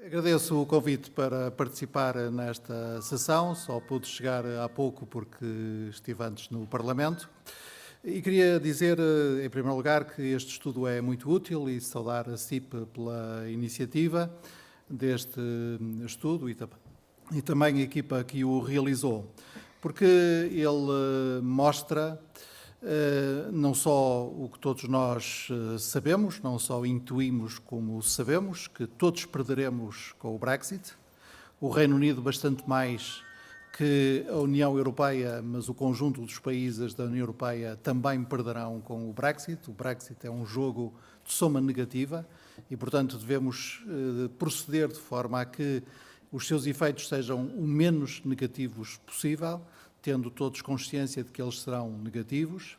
Agradeço o convite para participar nesta sessão. Só pude chegar há pouco porque estive antes no Parlamento. E queria dizer, em primeiro lugar, que este estudo é muito útil e saudar a CIP pela iniciativa deste estudo e também a equipa que o realizou, porque ele mostra não só o que todos nós sabemos, não só intuímos como sabemos, que todos perderemos com o Brexit, o Reino Unido bastante mais que a União Europeia, mas o conjunto dos países da União Europeia também perderão com o Brexit. O Brexit é um jogo de soma negativa e, portanto, devemos proceder de forma a que os seus efeitos sejam o menos negativos possível, tendo todos consciência de que eles serão negativos.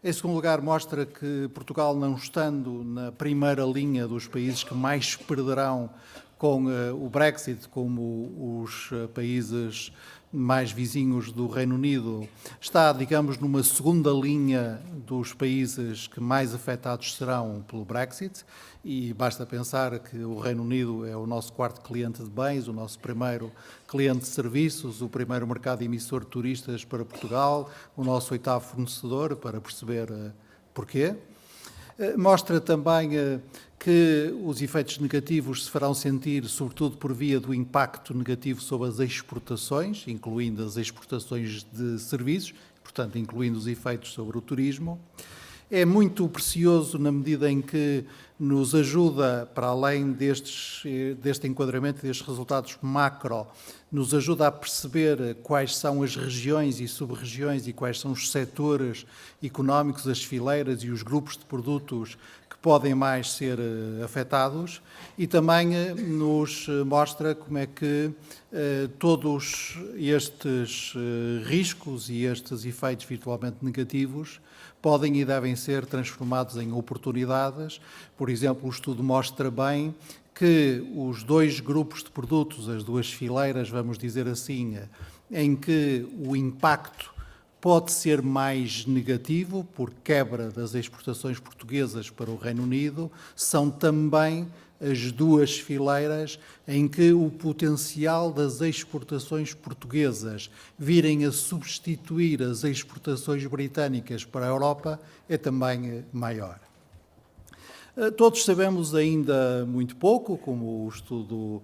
Em segundo lugar, mostra que Portugal, não estando na primeira linha dos países que mais perderão com o Brexit, como os países mais vizinhos do Reino Unido, está, digamos, numa segunda linha dos países que mais afetados serão pelo Brexit, e basta pensar que o Reino Unido é o nosso quarto cliente de bens, o nosso primeiro cliente de serviços, o primeiro mercado emissor de turistas para Portugal, o nosso oitavo fornecedor, para perceber porquê. Mostra também que os efeitos negativos se farão sentir, sobretudo por via do impacto negativo sobre as exportações, incluindo as exportações de serviços, portanto, incluindo os efeitos sobre o turismo. É muito precioso na medida em que nos ajuda, para além deste enquadramento, destes resultados macro, nos ajuda a perceber quais são as regiões e sub-regiões e quais são os setores económicos, as fileiras e os grupos de produtos que podem mais ser afetados, e também nos mostra como é que todos estes riscos e estes efeitos virtualmente negativos podem e devem ser transformados em oportunidades. Por exemplo, o estudo mostra bem que os dois grupos de produtos, as duas fileiras, vamos dizer assim, em que o impacto pode ser mais negativo por quebra das exportações portuguesas para o Reino Unido, são também as duas fileiras em que o potencial das exportações portuguesas virem a substituir as exportações britânicas para a Europa é também maior. Todos sabemos ainda muito pouco, como o estudo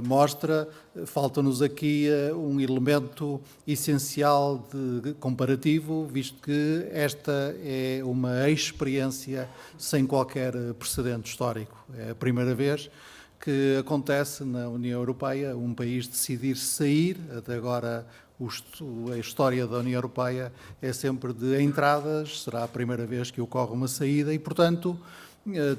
mostra. Falta-nos aqui um elemento essencial de comparativo, visto que esta é uma experiência sem qualquer precedente histórico. É a primeira vez que acontece na União Europeia um país decidir sair. Até agora a história da União Europeia é sempre de entradas, será a primeira vez que ocorre uma saída e, portanto,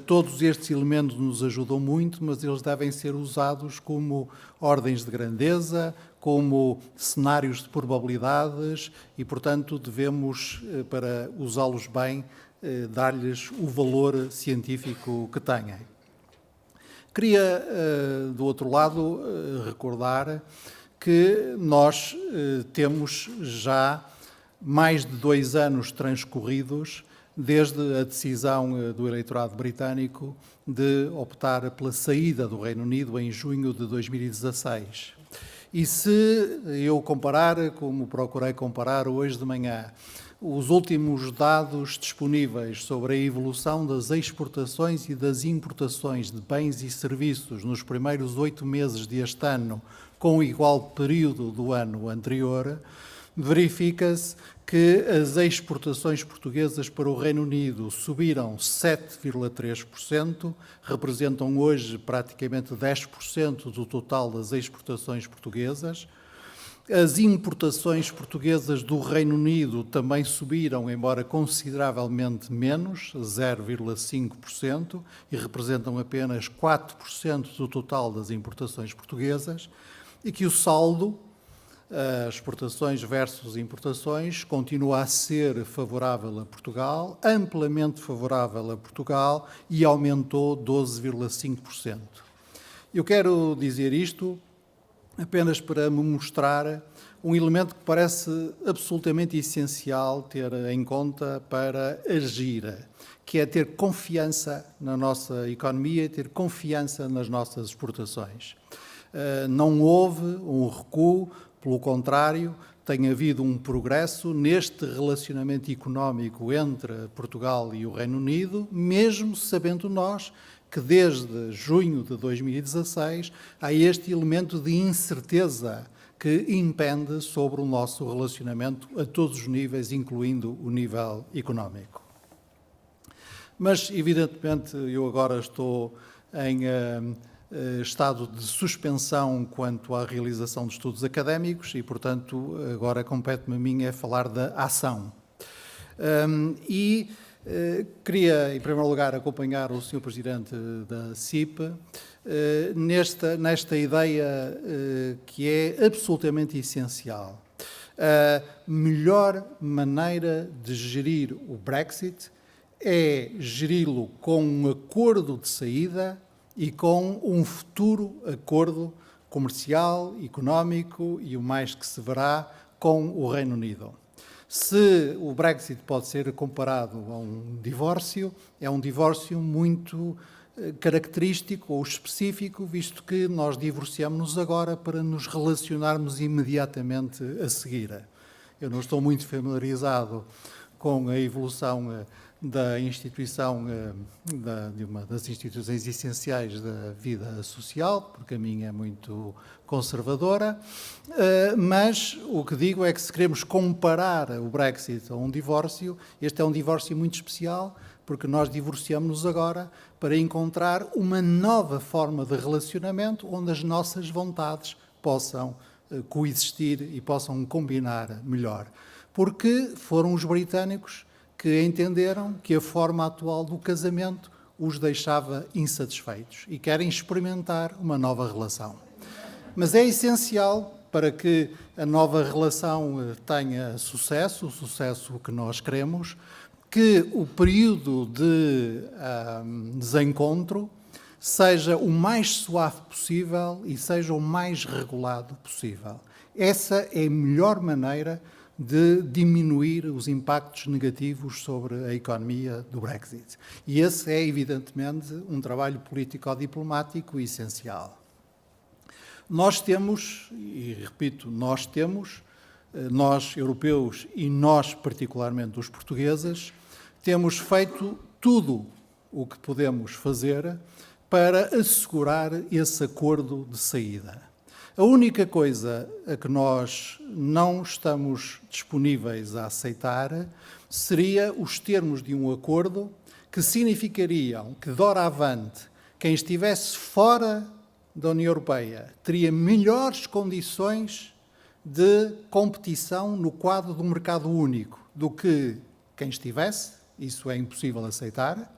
todos estes elementos nos ajudam muito, mas eles devem ser usados como ordens de grandeza, como cenários de probabilidades e, portanto, devemos, para usá-los bem, dar-lhes o valor científico que têm. Queria, do outro lado, recordar que nós temos já mais de 2 anos transcorridos desde a decisão do eleitorado britânico de optar pela saída do Reino Unido em junho de 2016. E se eu comparar, como procurei comparar hoje de manhã, os últimos dados disponíveis sobre a evolução das exportações e das importações de bens e serviços nos primeiros 8 meses deste ano, com o igual período do ano anterior, verifica-se que as exportações portuguesas para o Reino Unido subiram 7,3%, representam hoje praticamente 10% do total das exportações portuguesas. As importações portuguesas do Reino Unido também subiram, embora consideravelmente menos, 0,5%, e representam apenas 4% do total das importações portuguesas, e que o saldo, exportações versus importações, continua a ser favorável a Portugal, amplamente favorável a Portugal, e aumentou 12,5%. Eu quero dizer isto apenas para me mostrar um elemento que parece absolutamente essencial ter em conta para agir, que é ter confiança na nossa economia e ter confiança nas nossas exportações. Não houve um recuo, pelo contrário, tem havido um progresso neste relacionamento económico entre Portugal e o Reino Unido, mesmo sabendo nós que desde junho de 2016 há este elemento de incerteza que impende sobre o nosso relacionamento a todos os níveis, incluindo o nível económico. Mas, evidentemente, eu agora estou em estado de suspensão quanto à realização de estudos académicos e, portanto, agora compete-me a mim é falar da ação. Queria, em primeiro lugar, acompanhar o Sr. Presidente da CIP nesta ideia que é absolutamente essencial. A melhor maneira de gerir o Brexit é geri-lo com um acordo de saída e com um futuro acordo comercial, económico e o mais que se verá com o Reino Unido. Se o Brexit pode ser comparado a um divórcio, é um divórcio muito característico ou específico, visto que nós divorciamos-nos agora para nos relacionarmos imediatamente a seguir. Eu não estou muito familiarizado com a evolução da instituição, de uma das instituições essenciais da vida social, porque a minha é muito conservadora, mas o que digo é que se queremos comparar o Brexit a um divórcio, este é um divórcio muito especial, porque nós divorciamos-nos agora para encontrar uma nova forma de relacionamento onde as nossas vontades possam coexistir e possam combinar melhor. Porque foram os britânicos que entenderam que a forma atual do casamento os deixava insatisfeitos e querem experimentar uma nova relação. Mas é essencial para que a nova relação tenha sucesso, o sucesso que nós queremos, que o período de desencontro seja o mais suave possível e seja o mais regulado possível. Essa é a melhor maneira de diminuir os impactos negativos sobre a economia do Brexit. E esse é, evidentemente, um trabalho político-diplomático essencial. Nós temos, e repito, nós europeus e nós, particularmente os portugueses, temos feito tudo o que podemos fazer para assegurar esse acordo de saída. A única coisa a que nós não estamos disponíveis a aceitar seria os termos de um acordo que significariam que, doravante, quem estivesse fora da União Europeia teria melhores condições de competição no quadro do mercado único do que quem estivesse. Isso é impossível aceitar.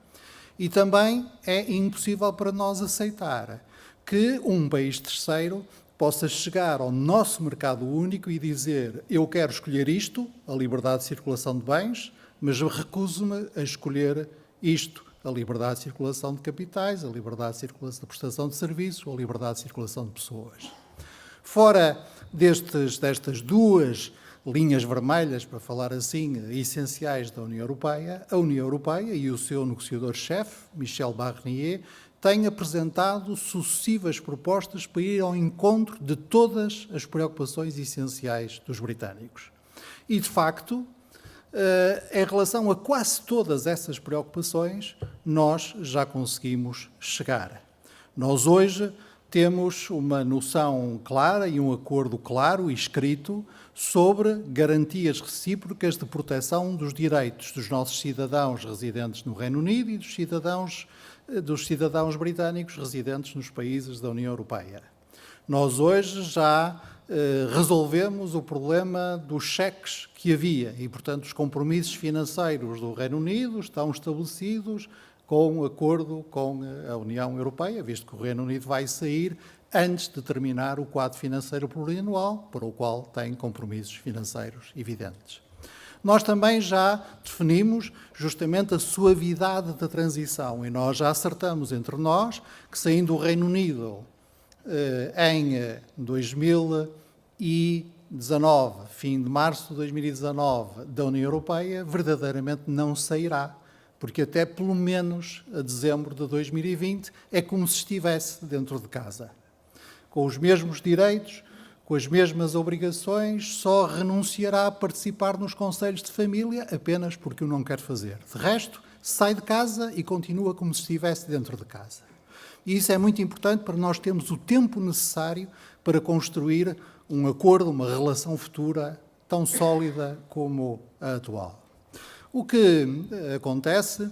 E também é impossível para nós aceitar que um país terceiro possa chegar ao nosso mercado único e dizer: eu quero escolher isto, a liberdade de circulação de bens, mas recuso-me a escolher isto, a liberdade de circulação de capitais, a liberdade de circulação de prestação de serviços, ou a liberdade de circulação de pessoas. Fora destas duas linhas vermelhas, para falar assim, essenciais da União Europeia, a União Europeia e o seu negociador-chefe, Michel Barnier, têm apresentado sucessivas propostas para ir ao encontro de todas as preocupações essenciais dos britânicos. E, de facto, em relação a quase todas essas preocupações, nós já conseguimos chegar. Nós hoje temos uma noção clara e um acordo claro e escrito sobre garantias recíprocas de proteção dos direitos dos nossos cidadãos residentes no Reino Unido e dos cidadãos britânicos residentes nos países da União Europeia. Nós hoje já resolvemos o problema dos cheques que havia e, portanto, os compromissos financeiros do Reino Unido estão estabelecidos com um acordo com a União Europeia, visto que o Reino Unido vai sair antes de terminar o quadro financeiro plurianual, para o qual tem compromissos financeiros evidentes. Nós também já definimos justamente a suavidade da transição e nós já acertamos entre nós que, saindo o Reino Unido em 2019, fim de março de 2019, da União Europeia, verdadeiramente não sairá, porque até pelo menos a dezembro de 2020 é como se estivesse dentro de casa, com os mesmos direitos, com as mesmas obrigações, só renunciará a participar nos conselhos de família apenas porque o não quer fazer. De resto, sai de casa e continua como se estivesse dentro de casa. E isso é muito importante para nós termos o tempo necessário para construir um acordo, uma relação futura tão sólida como a atual. O que acontece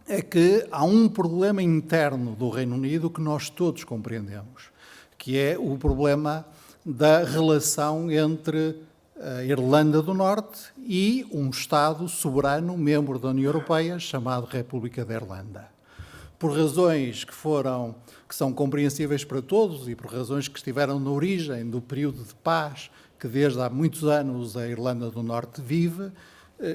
é que há um problema interno do Reino Unido que nós todos compreendemos, que é o problema da relação entre a Irlanda do Norte e um Estado soberano, membro da União Europeia, chamado República da Irlanda. Por razões que são compreensíveis para todos e por razões que estiveram na origem do período de paz que desde há muitos anos a Irlanda do Norte vive,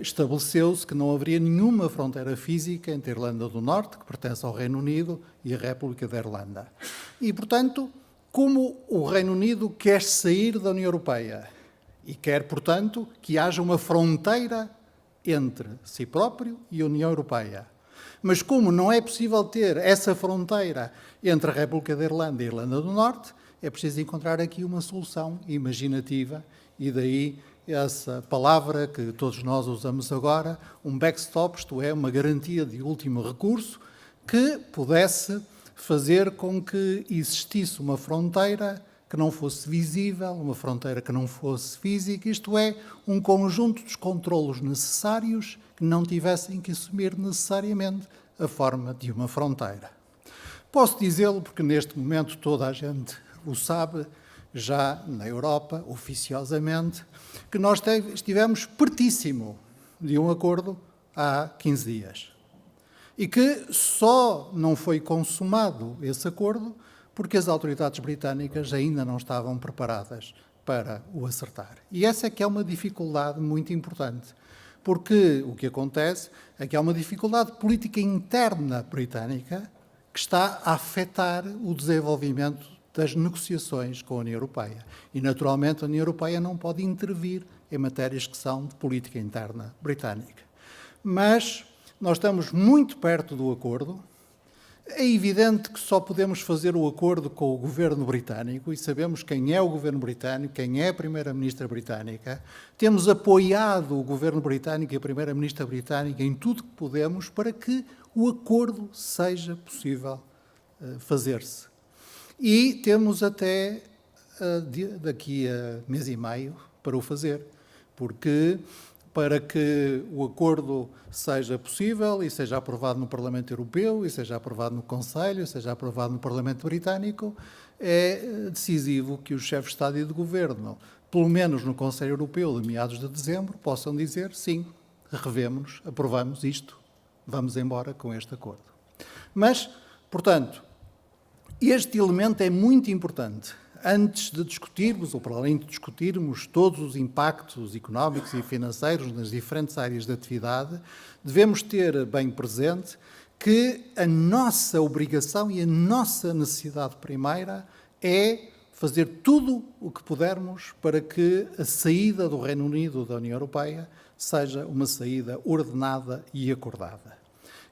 estabeleceu-se que não haveria nenhuma fronteira física entre a Irlanda do Norte, que pertence ao Reino Unido, e a República da Irlanda. E, portanto, como o Reino Unido quer sair da União Europeia e quer, portanto, que haja uma fronteira entre si próprio e a União Europeia, mas como não é possível ter essa fronteira entre a República da Irlanda e a Irlanda do Norte, é preciso encontrar aqui uma solução imaginativa e daí essa palavra que todos nós usamos agora, um backstop, isto é, uma garantia de último recurso que pudesse fazer com que existisse uma fronteira que não fosse visível, uma fronteira que não fosse física, isto é, um conjunto dos controlos necessários que não tivessem que assumir necessariamente a forma de uma fronteira. Posso dizê-lo porque neste momento toda a gente o sabe, já na Europa, oficiosamente, que nós estivemos pertíssimo de um acordo há 15 dias. E que só não foi consumado esse acordo porque as autoridades britânicas ainda não estavam preparadas para o acertar. E essa é que é uma dificuldade muito importante, porque o que acontece é que há uma dificuldade política interna britânica que está a afetar o desenvolvimento das negociações com a União Europeia. E, naturalmente, a União Europeia não pode intervir em matérias que são de política interna britânica. Mas nós estamos muito perto do acordo. É evidente que só podemos fazer o acordo com o governo britânico e sabemos quem é o governo britânico, quem é a primeira-ministra britânica. Temos apoiado o governo britânico e a primeira-ministra britânica em tudo que podemos para que o acordo seja possível fazer-se. E temos até daqui a mês e meio para o fazer, porque para que o acordo seja possível e seja aprovado no Parlamento Europeu, e seja aprovado no Conselho, e seja aprovado no Parlamento Britânico, é decisivo que os chefes de Estado e de Governo, pelo menos no Conselho Europeu de meados de dezembro, possam dizer sim, revemos-nos, aprovamos isto, vamos embora com este acordo. Mas, portanto, este elemento é muito importante. Antes de discutirmos, ou para além de discutirmos todos os impactos económicos e financeiros nas diferentes áreas de atividade, devemos ter bem presente que a nossa obrigação e a nossa necessidade primeira é fazer tudo o que pudermos para que a saída do Reino Unido da União Europeia seja uma saída ordenada e acordada.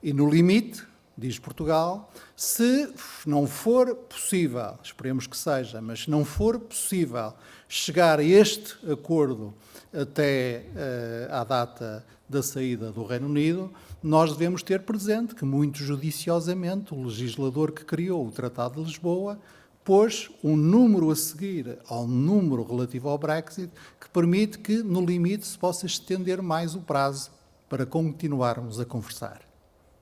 E no limite, diz Portugal, se não for possível, esperemos que seja, mas se não for possível chegar a este acordo até à data da saída do Reino Unido, nós devemos ter presente que, muito judiciosamente, o legislador que criou o Tratado de Lisboa pôs um número a seguir ao número relativo ao Brexit que permite que, no limite, se possa estender mais o prazo para continuarmos a conversar.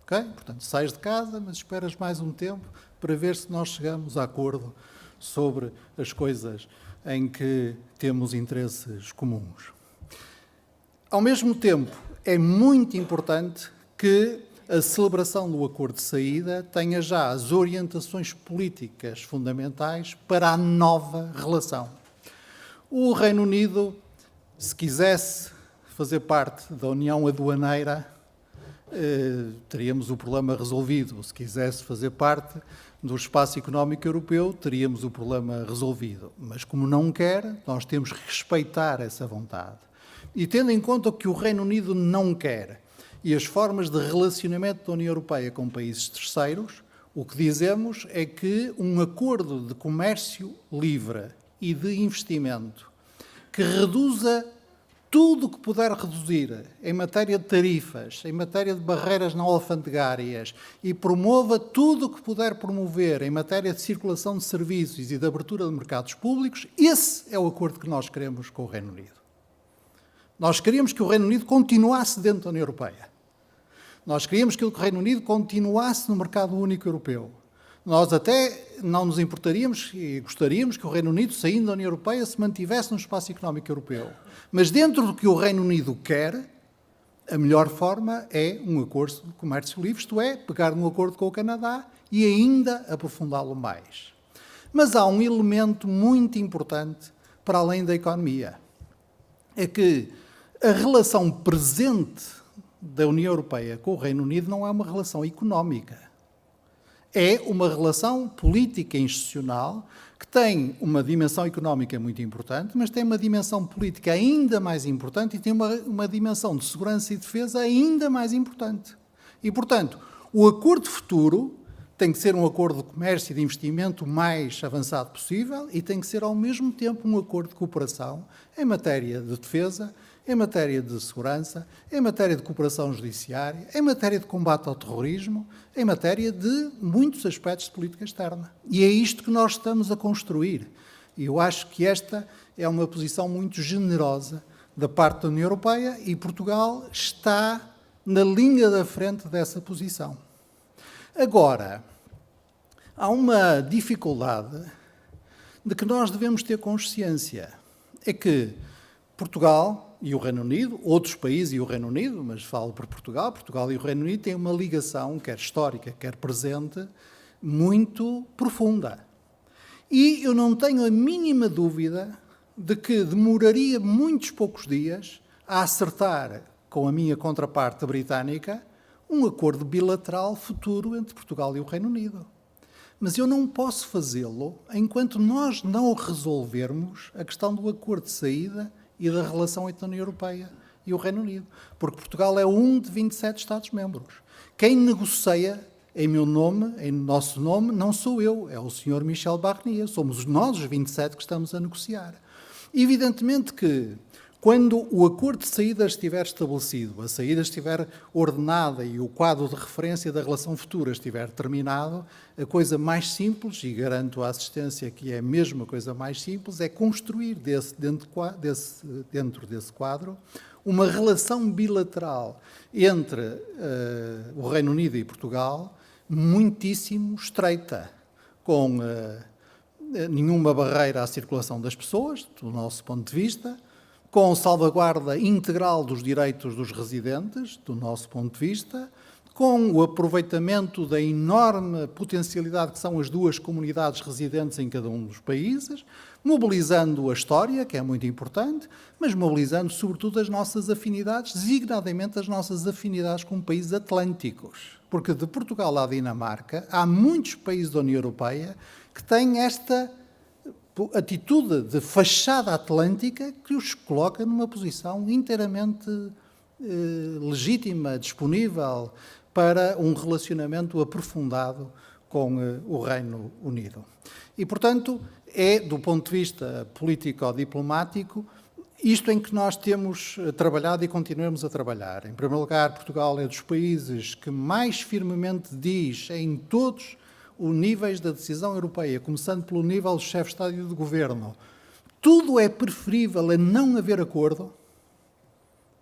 Okay? Portanto, sais de casa, mas esperas mais um tempo para ver se nós chegamos a acordo sobre as coisas em que temos interesses comuns. Ao mesmo tempo, é muito importante que a celebração do acordo de saída tenha já as orientações políticas fundamentais para a nova relação. O Reino Unido, se quisesse fazer parte da União Aduaneira, teríamos o problema resolvido. Se quisesse fazer parte do espaço económico europeu, teríamos o problema resolvido. Mas como não quer, nós temos que respeitar essa vontade. E tendo em conta o que o Reino Unido não quer e as formas de relacionamento da União Europeia com países terceiros, o que dizemos é que um acordo de comércio livre e de investimento que reduza tudo o que puder reduzir em matéria de tarifas, em matéria de barreiras não alfandegárias e promova tudo o que puder promover em matéria de circulação de serviços e de abertura de mercados públicos, esse é o acordo que nós queremos com o Reino Unido. Nós queríamos que o Reino Unido continuasse dentro da União Europeia. Nós queríamos que o Reino Unido continuasse no mercado único europeu. Nós até não nos importaríamos e gostaríamos que o Reino Unido, saindo da União Europeia, se mantivesse no espaço económico europeu. Mas dentro do que o Reino Unido quer, a melhor forma é um acordo de comércio livre, isto é, pegar num acordo com o Canadá e ainda aprofundá-lo mais. Mas há um elemento muito importante para além da economia. É que a relação presente da União Europeia com o Reino Unido não é uma relação económica. É uma relação política e institucional que tem uma dimensão económica muito importante, mas tem uma dimensão política ainda mais importante e tem uma dimensão de segurança e defesa ainda mais importante. E, portanto, o acordo futuro tem que ser um acordo de comércio e de investimento o mais avançado possível e tem que ser, ao mesmo tempo, um acordo de cooperação em matéria de defesa, em matéria de segurança, em matéria de cooperação judiciária, em matéria de combate ao terrorismo, em matéria de muitos aspectos de política externa. E é isto que nós estamos a construir. E eu acho que esta é uma posição muito generosa da parte da União Europeia e Portugal está na linha da frente dessa posição. Agora, há uma dificuldade de que nós devemos ter consciência. É que Portugal e o Reino Unido, outros países e o Reino Unido, mas falo por Portugal, Portugal e o Reino Unido têm uma ligação, quer histórica, quer presente, muito profunda. E eu não tenho a mínima dúvida de que demoraria muitos poucos dias a acertar com a minha contraparte britânica um acordo bilateral futuro entre Portugal e o Reino Unido. Mas eu não posso fazê-lo enquanto nós não resolvermos a questão do acordo de saída e da relação entre a União Europeia e o Reino Unido. Porque Portugal é um de 27 Estados-membros. Quem negocia em meu nome, em nosso nome, não sou eu, é o Sr. Michel Barnier. Somos nós, os 27, que estamos a negociar. Evidentemente que, quando o acordo de saída estiver estabelecido, a saída estiver ordenada e o quadro de referência da relação futura estiver terminado, a coisa mais simples, e garanto a assistência que é mesmo a coisa mais simples, é construir dentro desse quadro uma relação bilateral entre o Reino Unido e Portugal muitíssimo estreita, com nenhuma barreira à circulação das pessoas, do nosso ponto de vista, com salvaguarda integral dos direitos dos residentes, do nosso ponto de vista, com o aproveitamento da enorme potencialidade que são as duas comunidades residentes em cada um dos países, mobilizando a história, que é muito importante, mas mobilizando sobretudo as nossas afinidades, designadamente as nossas afinidades com países atlânticos. Porque de Portugal à Dinamarca, há muitos países da União Europeia que têm esta atitude de fachada atlântica que os coloca numa posição inteiramente legítima, disponível para um relacionamento aprofundado com o Reino Unido. E, portanto, é, do ponto de vista político-diplomático, isto em que nós temos trabalhado e continuamos a trabalhar. Em primeiro lugar, Portugal é dos países que mais firmemente diz em todos os níveis da decisão europeia, começando pelo nível do chefe de Estado e do Governo, tudo é preferível a não haver acordo.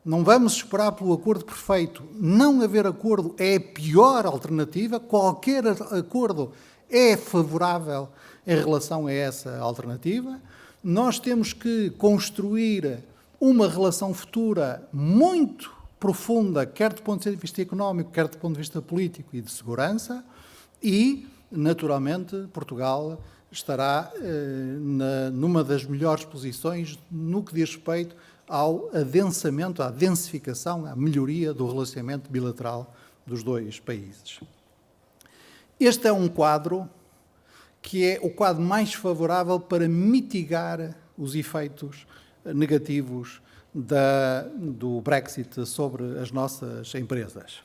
Não vamos esperar pelo acordo perfeito. Não haver acordo é a pior alternativa. Qualquer acordo é favorável em relação a essa alternativa. Nós temos que construir uma relação futura muito profunda, quer do ponto de vista económico, quer do ponto de vista político e de segurança, e naturalmente, Portugal estará numa das melhores posições no que diz respeito ao adensamento, à densificação, à melhoria do relacionamento bilateral dos dois países. Este é um quadro que é o quadro mais favorável para mitigar os efeitos negativos do Brexit sobre as nossas empresas.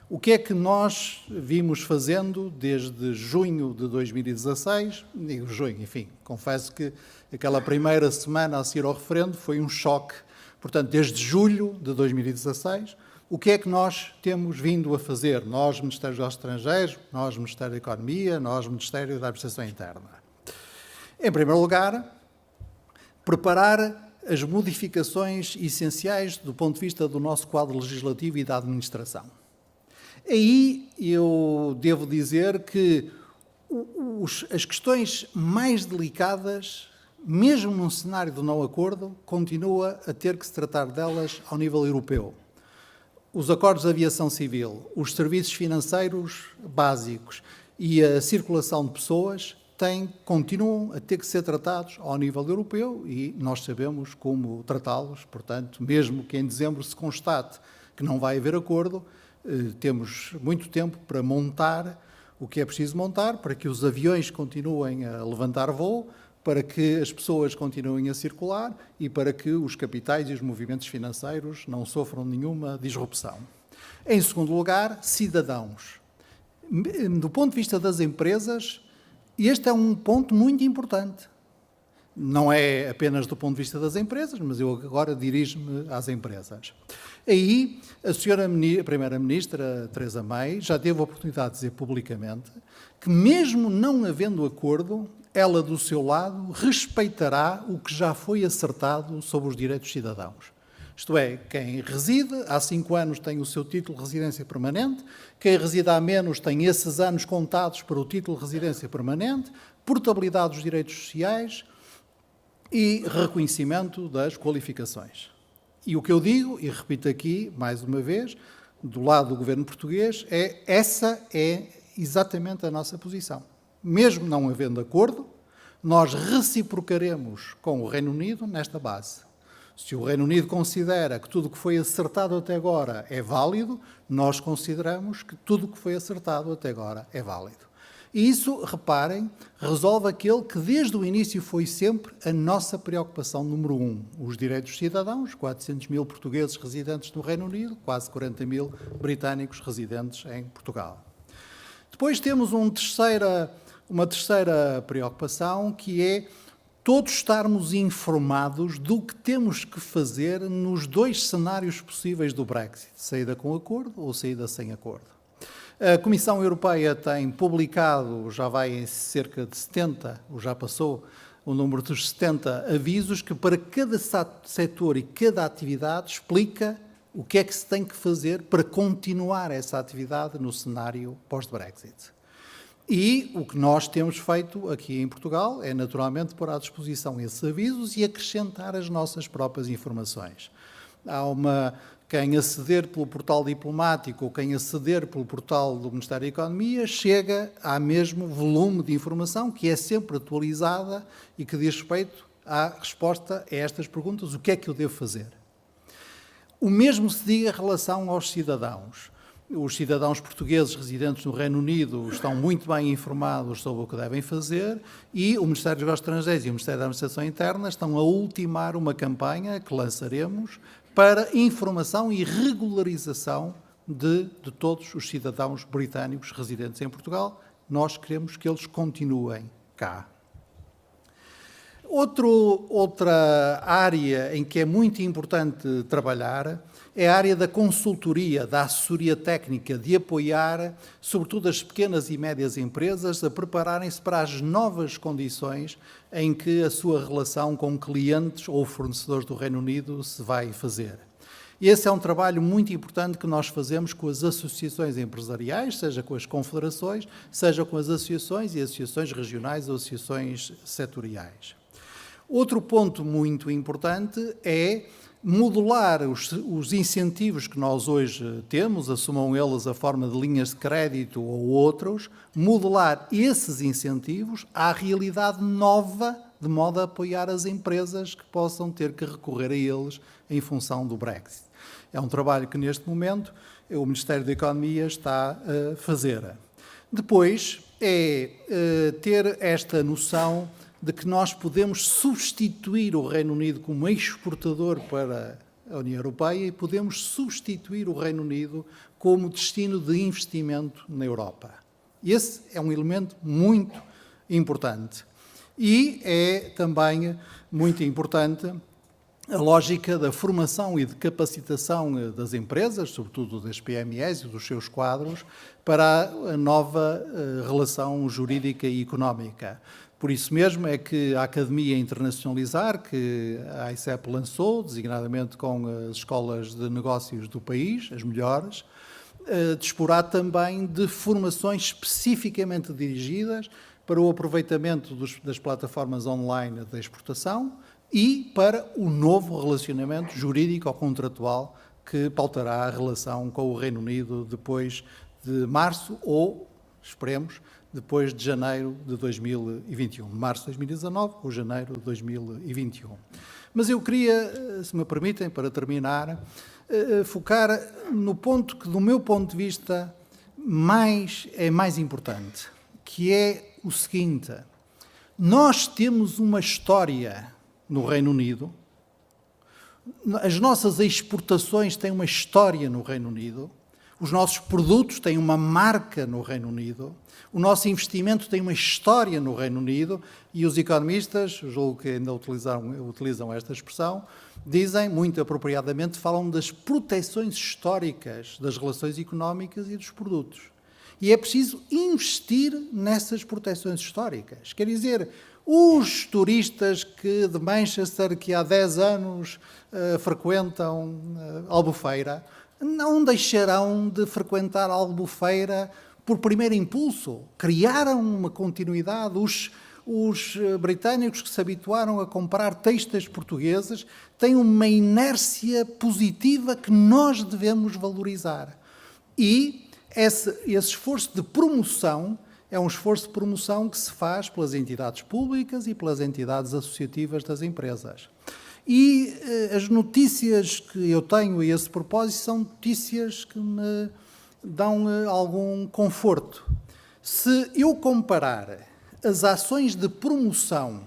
O que é que nós vimos fazendo desde junho de 2016? Digo junho, enfim, confesso que aquela primeira semana a seguir ao referendo foi um choque. Portanto, desde julho de 2016, o que é que nós temos vindo a fazer? Nós, Ministério dos Estrangeiros, nós, Ministério da Economia, nós, Ministério da Administração Interna. Em primeiro lugar, preparar as modificações essenciais do ponto de vista do nosso quadro legislativo e da administração. Aí eu devo dizer que as questões mais delicadas, mesmo num cenário de não acordo, continua a ter que se tratar delas ao nível europeu. Os acordos de aviação civil, os serviços financeiros básicos e a circulação de pessoas continuam a ter que ser tratados ao nível europeu e nós sabemos como tratá-los. Portanto, mesmo que em dezembro se constate que não vai haver acordo, temos muito tempo para montar o que é preciso montar, para que os aviões continuem a levantar voo, para que as pessoas continuem a circular e para que os capitais e os movimentos financeiros não sofram nenhuma disrupção. Em segundo lugar, cidadãos. Do ponto de vista das empresas, este é um ponto muito importante. Não é apenas do ponto de vista das empresas, mas eu agora dirijo-me às empresas. Aí, a Primeira-Ministra, Theresa May, já teve a oportunidade de dizer publicamente que, mesmo não havendo acordo, ela, do seu lado, respeitará o que já foi acertado sobre os direitos dos cidadãos. Isto é, quem reside há 5 anos tem o seu título de residência permanente, quem reside há menos tem esses anos contados para o título de residência permanente, portabilidade dos direitos sociais e reconhecimento das qualificações. E o que eu digo, e repito aqui mais uma vez, do lado do governo português, essa é exatamente a nossa posição. Mesmo não havendo acordo, nós reciprocaremos com o Reino Unido nesta base. Se o Reino Unido considera que tudo o que foi acertado até agora é válido, nós consideramos que tudo o que foi acertado até agora é válido. E isso, reparem, resolve aquele que desde o início foi sempre a nossa preocupação número 1. Os direitos dos cidadãos, 400 mil portugueses residentes no Reino Unido, quase 40 mil britânicos residentes em Portugal. Depois temos uma terceira preocupação, que é todos estarmos informados do que temos que fazer nos 2 cenários possíveis do Brexit, saída com acordo ou saída sem acordo. A Comissão Europeia tem publicado, já vai em cerca de 70, ou já passou o número dos 70 avisos, que para cada setor e cada atividade explica o que é que se tem que fazer para continuar essa atividade no cenário pós-Brexit. E o que nós temos feito aqui em Portugal é, naturalmente, pôr à disposição esses avisos e acrescentar as nossas próprias informações. Quem aceder pelo portal diplomático ou quem aceder pelo portal do Ministério da Economia chega ao mesmo volume de informação que é sempre atualizada e que diz respeito à resposta a estas perguntas: o que é que eu devo fazer? O mesmo se diga em relação aos cidadãos. Os cidadãos portugueses residentes no Reino Unido estão muito bem informados sobre o que devem fazer e o Ministério dos Estrangeiros e o Ministério da Administração Interna estão a ultimar uma campanha que lançaremos para informação e regularização de todos os cidadãos britânicos residentes em Portugal. Nós queremos que eles continuem cá. Outra área em que é muito importante trabalhar é a área da consultoria, da assessoria técnica, de apoiar, sobretudo, as pequenas e médias empresas a prepararem-se para as novas condições em que a sua relação com clientes ou fornecedores do Reino Unido se vai fazer. E esse é um trabalho muito importante que nós fazemos com as associações empresariais, seja com as confederações, seja com as associações e associações regionais ou associações setoriais. Outro ponto muito importante é modular os incentivos que nós hoje temos, assumam eles a forma de linhas de crédito ou outros, modular esses incentivos à realidade nova, de modo a apoiar as empresas que possam ter que recorrer a eles em função do Brexit. É um trabalho que, neste momento, o Ministério da Economia está a fazer. Depois, ter esta noção de que nós podemos substituir o Reino Unido como exportador para a União Europeia e podemos substituir o Reino Unido como destino de investimento na Europa. Esse é um elemento muito importante. E é também muito importante a lógica da formação e de capacitação das empresas, sobretudo das PMEs e dos seus quadros, para a nova relação jurídica e económica. Por isso mesmo é que a Academia Internacionalizar, que a AICEP lançou, designadamente com as escolas de negócios do país, as melhores, disporá também de formações especificamente dirigidas para o aproveitamento das plataformas online da exportação e para o novo relacionamento jurídico ou contratual que pautará a relação com o Reino Unido depois de março ou, esperemos, depois de janeiro de 2021. Março de 2019 ou janeiro de 2021. Mas eu queria, se me permitem, para terminar, focar no ponto que, do meu ponto de vista, é mais importante, que é o seguinte: nós temos uma história no Reino Unido, as nossas exportações têm uma história no Reino Unido, os nossos produtos têm uma marca no Reino Unido, o nosso investimento tem uma história no Reino Unido e os economistas, julgo que ainda utilizam esta expressão, dizem, muito apropriadamente, falam das proteções históricas das relações económicas e dos produtos. E é preciso investir nessas proteções históricas. Quer dizer, os turistas de Manchester, que há 10 anos frequentam Albufeira, não deixarão de frequentar Albufeira por primeiro impulso. Criaram uma continuidade. Os britânicos que se habituaram a comprar têxteis portugueses têm uma inércia positiva que nós devemos valorizar. E esse esforço de promoção é um esforço de promoção que se faz pelas entidades públicas e pelas entidades associativas das empresas. E as notícias que eu tenho a esse propósito são notícias que me dão algum conforto. Se eu comparar as ações de promoção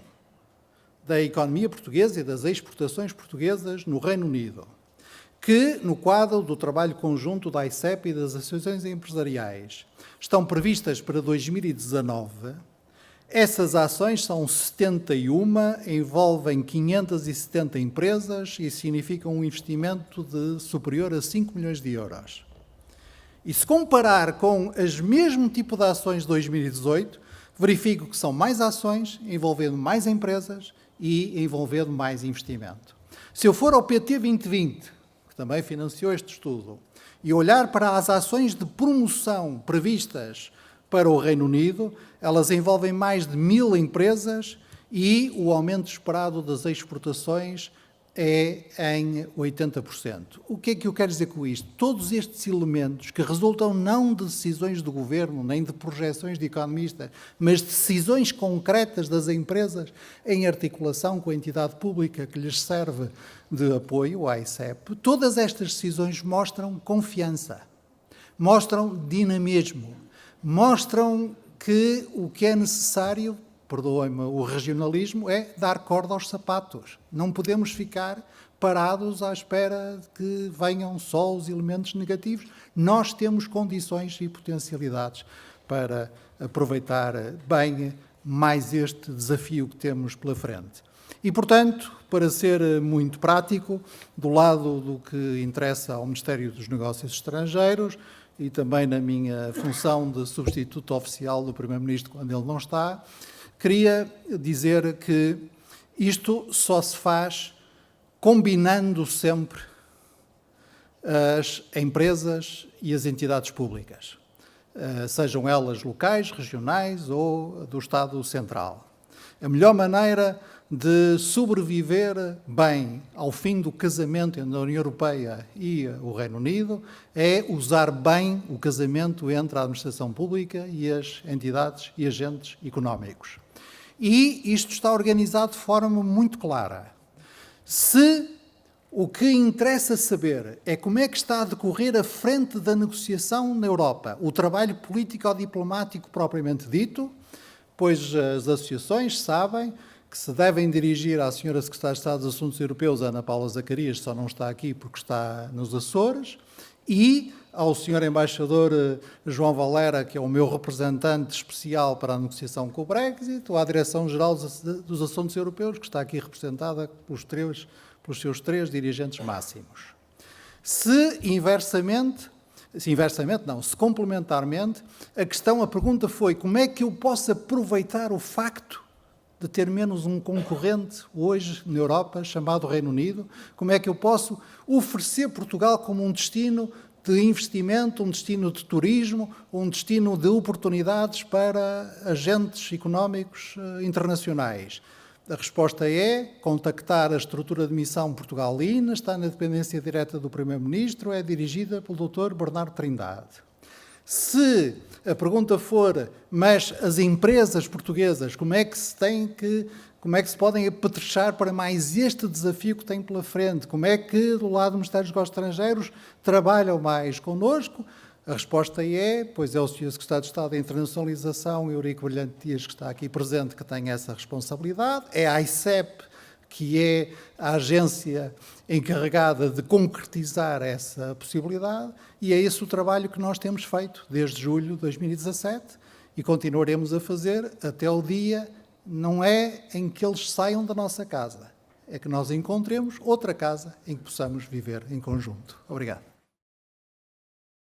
da economia portuguesa e das exportações portuguesas no Reino Unido, que, no quadro do trabalho conjunto da AICEP e das associações empresariais, estão previstas para 2019, essas ações são 71, envolvem 570 empresas e significam um investimento superior a 5 milhões de euros. E se comparar com os mesmo tipo de ações de 2018, verifico que são mais ações, envolvendo mais empresas e envolvendo mais investimento. Se eu for ao PT 2020, que também financiou este estudo, e olhar para as ações de promoção previstas para o Reino Unido, elas envolvem mais de 1000 empresas e o aumento esperado das exportações é em 80%. O que é que eu quero dizer com isto? Todos estes elementos que resultam não de decisões do governo, nem de projeções de economistas, mas de decisões concretas das empresas em articulação com a entidade pública que lhes serve de apoio, a AICEP, todas estas decisões mostram confiança, mostram dinamismo, mostram que o que é necessário, perdoem-me o regionalismo, é dar corda aos sapatos. Não podemos ficar parados à espera de que venham só os elementos negativos. Nós temos condições e potencialidades para aproveitar bem mais este desafio que temos pela frente. E, portanto, para ser muito prático, do lado do que interessa ao Ministério dos Negócios Estrangeiros e também na minha função de substituto oficial do Primeiro-Ministro quando ele não está, queria dizer que isto só se faz combinando sempre as empresas e as entidades públicas, sejam elas locais, regionais ou do Estado Central. A melhor maneira de sobreviver bem ao fim do casamento entre a União Europeia e o Reino Unido é usar bem o casamento entre a administração pública e as entidades e agentes económicos. E isto está organizado de forma muito clara. Se o que interessa saber é como é que está a decorrer a frente da negociação na Europa, o trabalho político ou diplomático propriamente dito, pois as associações sabem que se devem dirigir à Sra. Secretária de Estado dos Assuntos Europeus, Ana Paula Zacarias, só não está aqui porque está nos Açores, e ao Sr. Embaixador João Valera, que é o meu representante especial para a negociação com o Brexit, ou à Direção-Geral dos Assuntos Europeus, que está aqui representada pelos seus 3 dirigentes máximos. Se complementarmente, a pergunta foi como é que eu posso aproveitar o facto de ter menos um concorrente hoje na Europa, chamado Reino Unido, como é que eu posso oferecer Portugal como um destino de investimento, um destino de turismo, um destino de oportunidades para agentes económicos internacionais. A resposta é contactar a estrutura de missão Portugal-Lina, está na dependência direta do Primeiro-Ministro, é dirigida pelo Dr. Bernardo Trindade. Se a pergunta for, mas as empresas portuguesas, como é que se podem apetrechar para mais este desafio que têm pela frente? Como é que, do lado do Ministério dos Negócios Estrangeiros, trabalham mais connosco? A resposta pois é o Sr. Secretário de Estado da Internacionalização, Eurico Brilhante Dias, que está aqui presente, que tem essa responsabilidade. É a AICEP, que é a agência encarregada de concretizar essa possibilidade, e é esse o trabalho que nós temos feito desde julho de 2017 e continuaremos a fazer até o dia, não é em que eles saiam da nossa casa, é que nós encontremos outra casa em que possamos viver em conjunto. Obrigado.